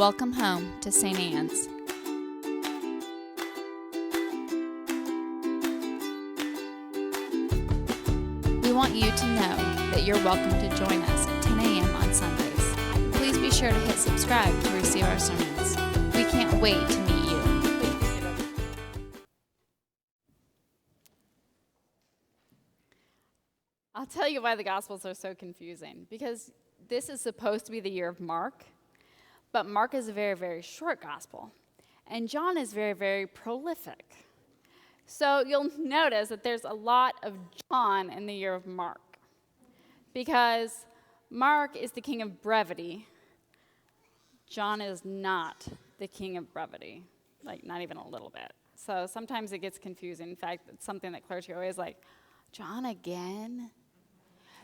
Welcome home to St. Anne's. We want you to know that you're welcome to join us at 10 a.m. on Sundays. Please be sure to hit subscribe to receive our sermons. We can't wait to meet you. I'll tell you why the Gospels are so confusing, because this is supposed to be the year of Mark, but Mark is a very, very short gospel, and John is very, very prolific. So you'll notice that there's a lot of John in the year of Mark, because Mark is the king of brevity. John is not the king of brevity, like not even a little bit. So sometimes it gets confusing. In fact, it's something that clergy are always like, John again?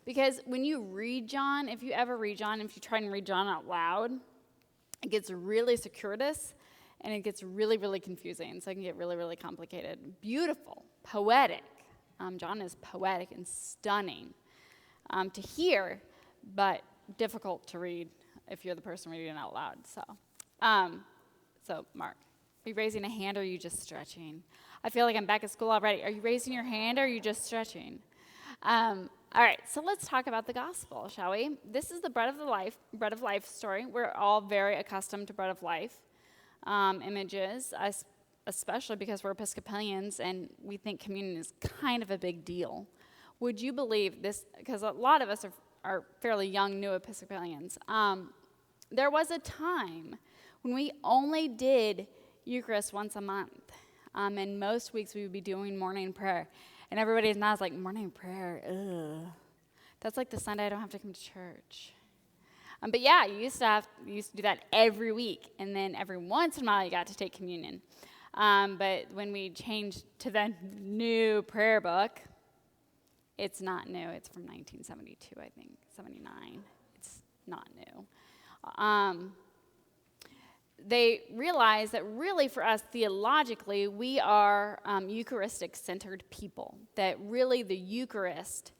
Because when you read John, if you ever read John, if you try and read John out loud, it gets really circuitous, and it gets really, really confusing. So it can get really, really complicated. Beautiful, poetic. John is poetic and stunning to hear, but difficult to read if you're the person reading it out loud. So Mark, are you raising a hand, or are you just stretching? I feel like I'm back at school already. Are you raising your hand, or are you just stretching? All right, so let's talk about the gospel, shall we? This is the bread of life story. We're all very accustomed to bread of life images, especially because we're Episcopalians and we think communion is kind of a big deal. Would you believe this? Because a lot of us are fairly young, new Episcopalians. There was a time when we only did Eucharist once a month, and most weeks we would be doing morning prayer. And everybody's now like, morning prayer, ugh. That's like the Sunday I don't have to come to church. But yeah, you used to do that every week, and then every once in a while you got to take communion. But when we changed to the new prayer book, it's not new. It's from 1972, I think, 79. It's not new. They realize that really for us theologically, we are Eucharistic-centered people, that really the Eucharist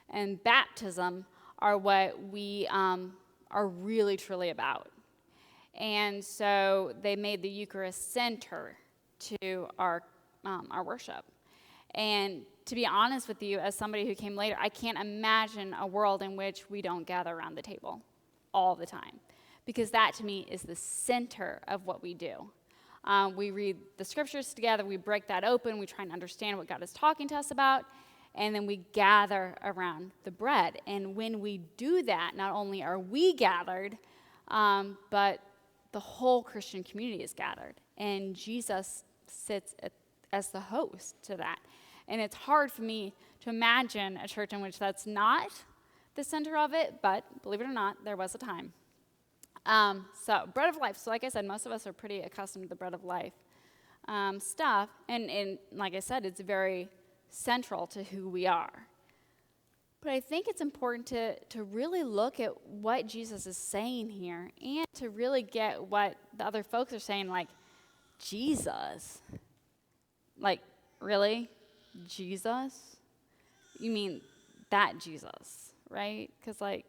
and baptism are what we are really truly about. And so they made the Eucharist center to our worship. And to be honest with you, as somebody who came later, I can't imagine a world in which we don't gather around the table all the time. Because that, to me, is the center of what we do. We read the scriptures together, we break that open, we try and understand what God is talking to us about, and then we gather around the bread. And when we do that, not only are we gathered, but the whole Christian community is gathered. And Jesus sits as the host to that. And it's hard for me to imagine a church in which that's not the center of it, but believe it or not, there was a time. So bread of life. So like I said, most of us are pretty accustomed to the bread of life stuff. And like I said, it's very central to who we are. But I think it's important to really look at what Jesus is saying here and to really get what the other folks are saying, like, Jesus? Like, really? Jesus? You mean that Jesus, right? Because, like,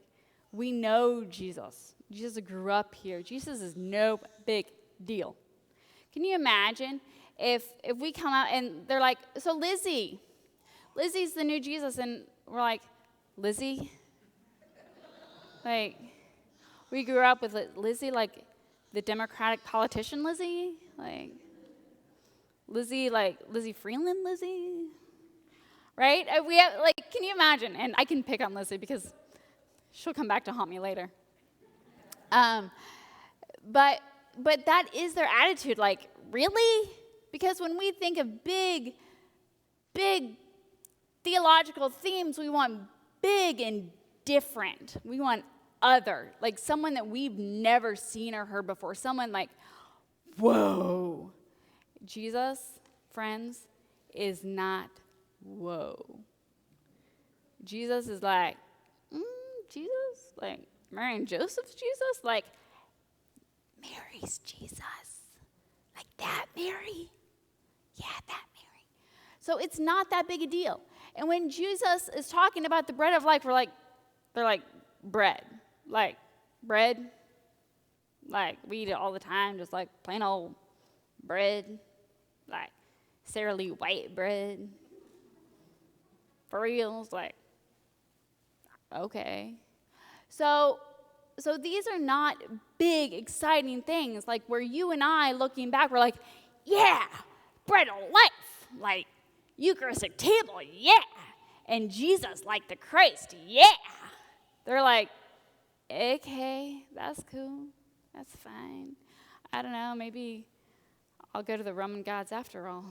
we know Jesus. Jesus grew up here. Jesus is no big deal. Can you imagine if we come out and they're like, so Lizzie's the new Jesus, and we're like, Lizzie? Like, we grew up with Lizzie, like the Democratic politician Lizzie? Like, Lizzie Freeland Lizzie? Right? We have, like, can you imagine? And I can pick on Lizzie because she'll come back to haunt me later. But that is their attitude, like, really? Because when we think of big theological themes, we want big and different. We want other, like someone that we've never seen or heard before, someone like, whoa. Jesus, friends, is not whoa. Jesus is like, Jesus? Like, Mary and Joseph's Jesus? Like, Mary's Jesus. Like that Mary? Yeah, that Mary. So it's not that big a deal. And when Jesus is talking about the bread of life, they're like, bread. Like, bread? Like, we eat it all the time, just like plain old bread, like Sara Lee white bread. For reals, like, okay. So these are not big, exciting things, like where you and I, looking back, we're like, yeah, bread of life, like Eucharistic table, yeah, and Jesus, like the Christ, yeah. They're like, okay, that's cool, that's fine. I don't know, maybe I'll go to the Roman gods after all.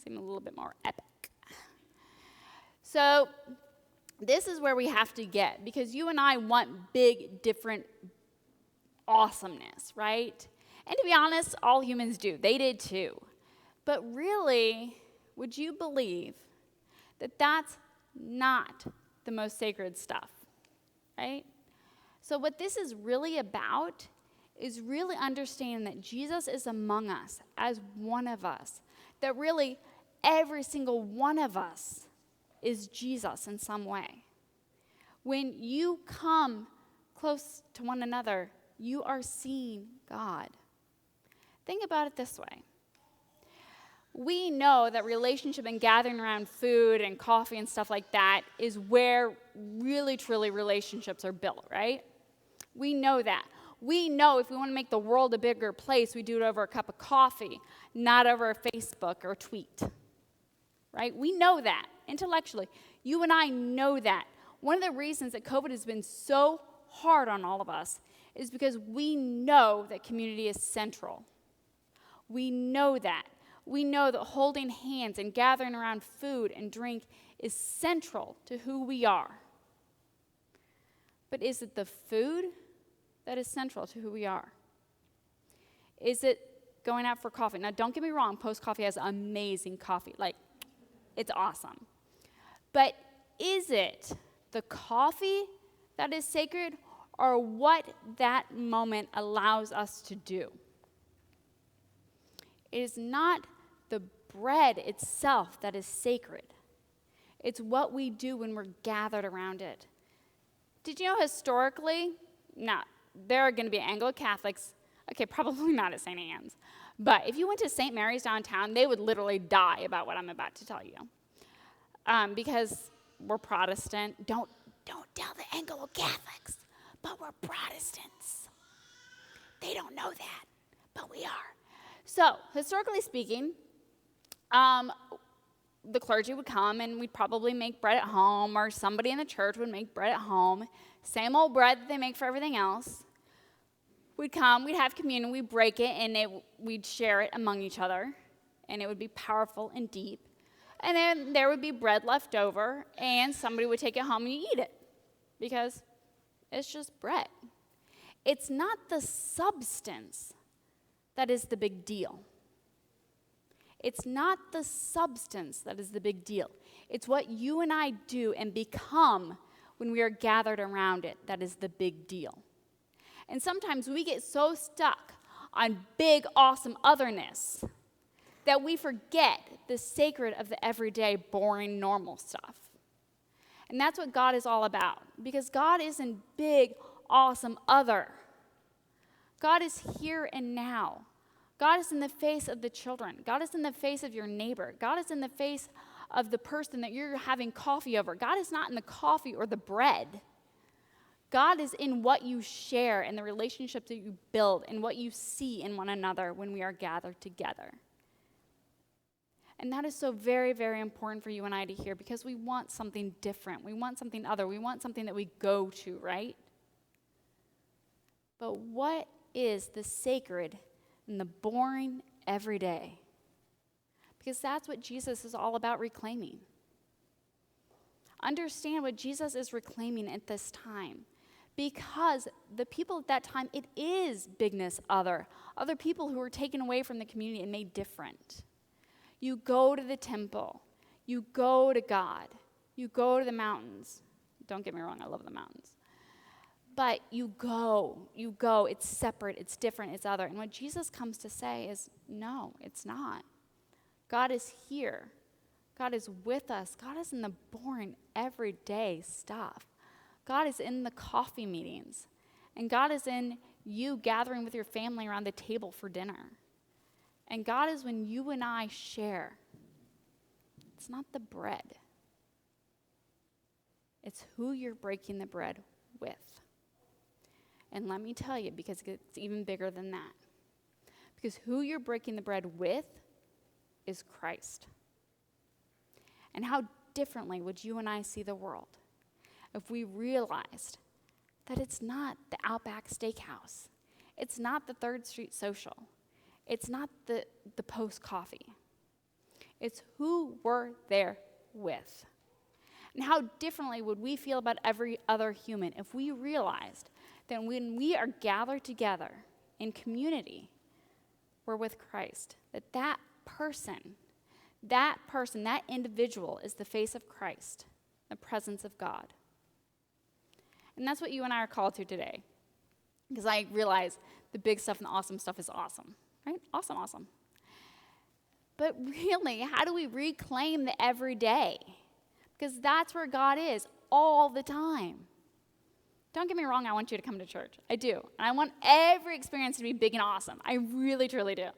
Seem a little bit more epic. So this is where we have to get, because you and I want big, different awesomeness, right? And to be honest, all humans do. They did too. But really, would you believe that that's not the most sacred stuff, right? So what this is really about is really understanding that Jesus is among us as one of us, that really every single one of us is Jesus in some way. When you come close to one another, you are seeing God. Think about it this way. We know that relationship and gathering around food and coffee and stuff like that is where really, truly relationships are built, right? We know that. We know if we want to make the world a bigger place, we do it over a cup of coffee, not over a Facebook or a tweet, right? We know that intellectually. You and I know that. One of the reasons that COVID has been so hard on all of us is because we know that community is central. We know that. We know that holding hands and gathering around food and drink is central to who we are. But is it the food that is central to who we are? Is it going out for coffee? Now, don't get me wrong, Post Coffee has amazing coffee. Like, it's awesome. But is it the coffee that is sacred, or what that moment allows us to do? It is not the bread itself that is sacred. It's what we do when we're gathered around it. Did you know historically, there are going to be Anglo-Catholics, okay, probably not at St. Anne's, but if you went to St. Mary's downtown, they would literally die about what I'm about to tell you. Because we're Protestant. Don't tell the Anglo-Catholics, but we're Protestants. They don't know that, but we are. So, historically speaking, the clergy would come and we'd probably make bread at home, or somebody in the church would make bread at home. Same old bread that they make for everything else. We'd come, we'd have communion, we'd break it, and we'd share it among each other, and it would be powerful and deep. And then there would be bread left over, and somebody would take it home and you eat it, because it's just bread. It's not the substance that is the big deal. It's not the substance that is the big deal. It's what you and I do and become when we are gathered around it that is the big deal. And sometimes we get so stuck on big, awesome otherness that we forget the sacred of the everyday, boring, normal stuff. And that's what God is all about, because God isn't big, awesome other. God is here and now. God is in the face of the children. God is in the face of your neighbor. God is in the face of the person that you're having coffee over. God is not in the coffee or the bread. God is in what you share and the relationships that you build and what you see in one another when we are gathered together. And that is so very, very important for you and I to hear, because we want something different. We want something other. We want something that we go to, right? But what is the sacred and the boring everyday? Because that's what Jesus is all about reclaiming. Understand what Jesus is reclaiming at this time. Because the people at that time, it is bigness other people who were taken away from the community and made different. You go to the temple. You go to God. You go to the mountains. Don't get me wrong, I love the mountains. But you go, it's separate, it's different, it's other. And what Jesus comes to say is, no, it's not. God is here. God is with us. God is in the boring, everyday stuff. God is in the coffee meetings. And God is in you gathering with your family around the table for dinner. And God is when you and I share. It's not the bread. It's who you're breaking the bread with. And let me tell you, because it's even bigger than that. Because who you're breaking the bread with is Christ. And how differently would you and I see the world if we realized that it's not the Outback Steakhouse. It's not the 3rd Street Social. It's not the Post Coffee. It's who we're there with. And how differently would we feel about every other human if we realized that when we are gathered together in community, we're with Christ. That person, that individual is the face of Christ, the presence of God. And that's what you and I are called to today. Because I realize the big stuff and the awesome stuff is awesome, right? Awesome. But really, how do we reclaim the everyday? Because that's where God is all the time. Don't get me wrong, I want you to come to church. I do. And I want every experience to be big and awesome. I really, truly do.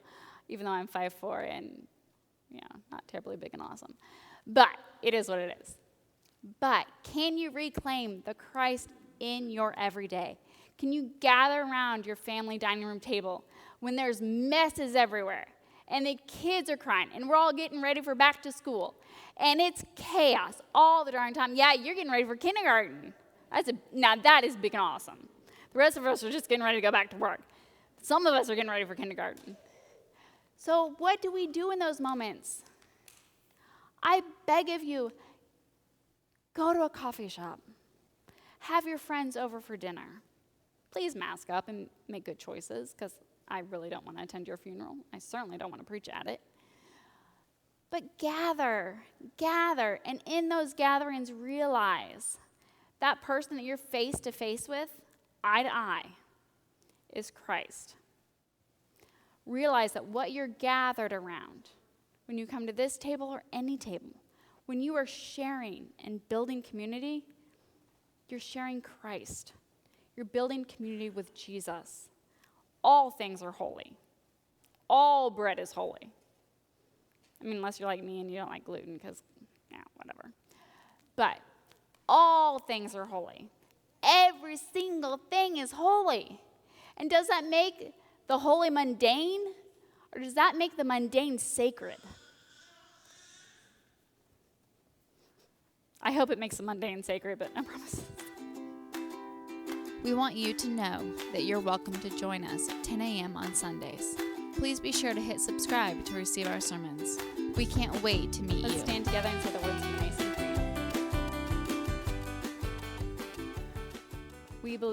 Even though I'm 5'4" and, not terribly big and awesome. But it is what it is. But can you reclaim the Christ in your everyday? Can you gather around your family dining room table when there's messes everywhere and the kids are crying and we're all getting ready for back to school and it's chaos all the darn time? Yeah, you're getting ready for kindergarten. Now that is big and awesome. The rest of us are just getting ready to go back to work. Some of us are getting ready for kindergarten. So what do we do in those moments? I beg of you, go to a coffee shop. Have your friends over for dinner. Please mask up and make good choices, because I really don't want to attend your funeral. I certainly don't want to preach at it. But gather, and in those gatherings realize that person that you're face to face with, eye to eye, is Christ. Realize that what you're gathered around, when you come to this table or any table, when you are sharing and building community, you're sharing Christ. You're building community with Jesus. All things are holy. All bread is holy. I mean, unless you're like me and you don't like gluten, because, whatever. But all things are holy. Every single thing is holy. And does that make the holy mundane? Or does that make the mundane sacred? I hope it makes the mundane sacred, but no promises. We want you to know that you're welcome to join us at 10 a.m. on Sundays. Please be sure to hit subscribe to receive our sermons. We can't wait to meet you. Let's stand together and say the words of the Mason Creed. We believe